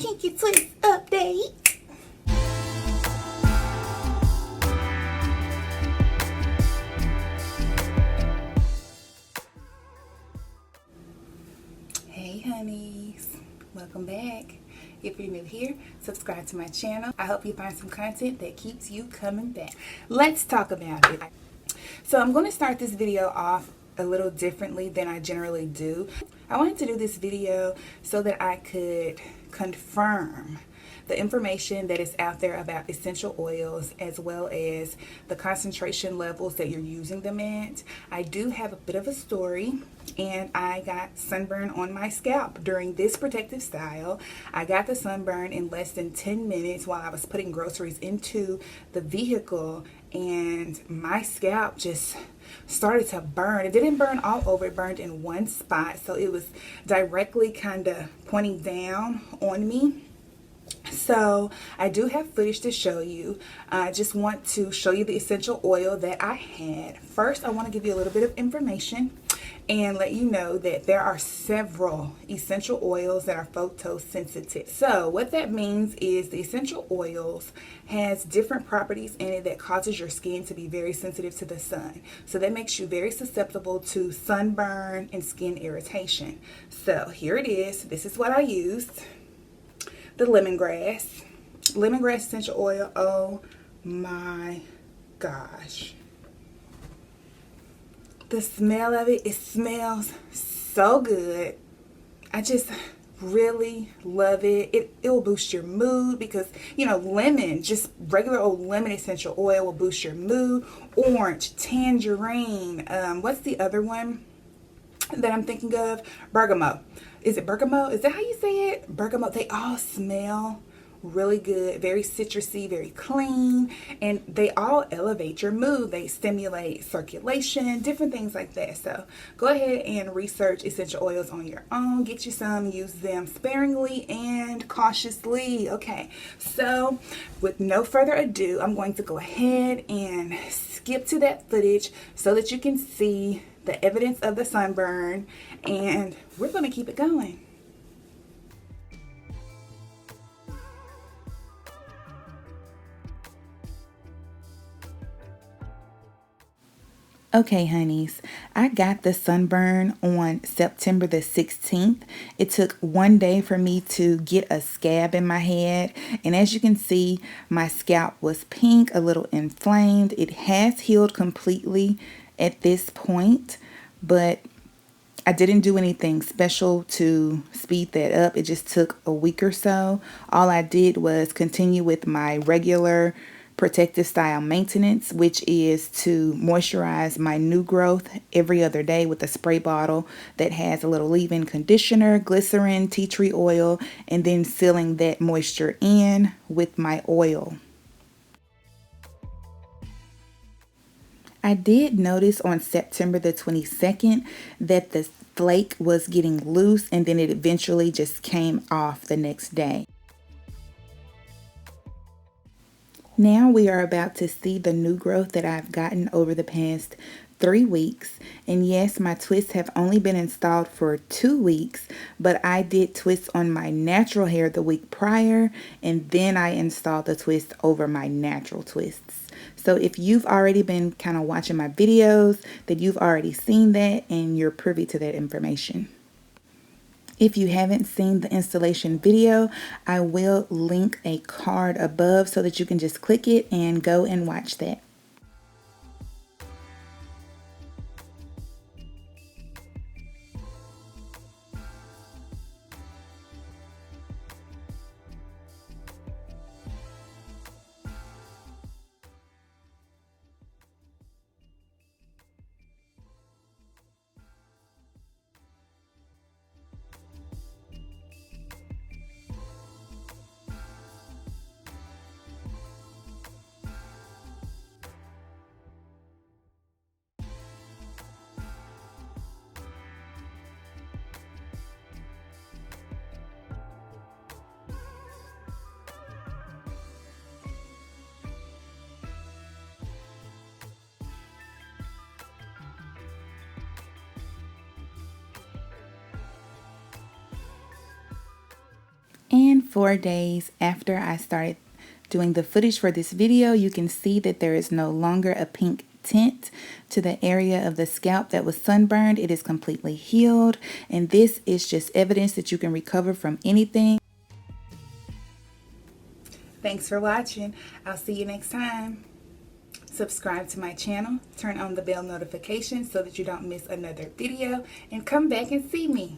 Kinky Twist update. Hey honeys, welcome back. If you're new here, subscribe to my channel. I hope you find some content that keeps you coming back. Let's talk about it. So I'm going to start this video off a little differently than I generally do. I wanted to do this video so that I could confirm the information that is out there about essential oils, as well as the concentration levels that you're using them at. I do have a bit of a story, and I got sunburn on my scalp during this protective style. I got the sunburn in less than 10 minutes while I was putting groceries into the vehicle, and my scalp just started to burn. It didn't burn all over, it burned in one spot, so it was directly kind of pointing down on me. So I do have footage to show you. I just want to show you the essential oil that I had. First, I want to give you a little bit of information and let you know that there are several essential oils that are photosensitive. So what that means is the essential oils has different properties in it that causes your skin to be very sensitive to the sun. So that makes you very susceptible to sunburn and skin irritation. So here it is. This is what I used. The lemongrass essential oil. Oh my gosh, the smell of it smells so good. I just really love it. It will boost your mood because, you know, lemon, just regular old lemon essential oil will boost your mood. Orange, tangerine, what's the other one that I'm thinking of? Bergamot. Is it bergamot? Is that how you say it? Bergamot. They all smell really good, very citrusy, very clean, and they all elevate your mood. They stimulate circulation, different things like that. So go ahead and research essential oils on your own. Get you some, use them sparingly and cautiously. Okay, so with no further ado, I'm going to go ahead and skip to that footage so that you can see the evidence of the sunburn, and we're going to keep it going. Okay, honeys, I got the sunburn on September the 16th. It took one day for me to get a scab in my head, and as you can see, my scalp was pink, a little inflamed. It has healed completely at this point, but I didn't do anything special to speed that up. It just took a week or so. All I did was continue with my regular protective style maintenance, which is to moisturize my new growth every other day with a spray bottle that has a little leave-in conditioner, glycerin, tea tree oil, and then sealing that moisture in with my oil. I did notice on September the 22nd that the flake was getting loose, and then it eventually just came off the next day. Now we are about to see the new growth that I've gotten over the past 3 weeks. And yes, my twists have only been installed for 2 weeks, but I did twists on my natural hair the week prior, and then I installed the twist over my natural twists. So if you've already been kind of watching my videos, then you've already seen that and you're privy to that information. If you haven't seen the installation video, I will link a card above so that you can just click it and go and watch that. 24 days after I started doing the footage for this video, you can see that there is no longer a pink tint to the area of the scalp that was sunburned. It is completely healed, and this is just evidence that you can recover from anything. Thanks for watching. I'll see you next time. Subscribe to my channel, turn on the bell notification so that you don't miss another video, and come back and see me.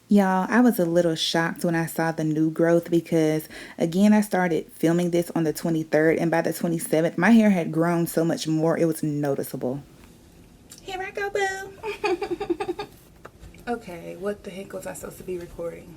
Y'all, I was a little shocked when I saw the new growth because, again, I started filming this on the 23rd, and by the 27th, my hair had grown so much more, it was noticeable. Here I go, boo. Okay, what the heck was I supposed to be recording?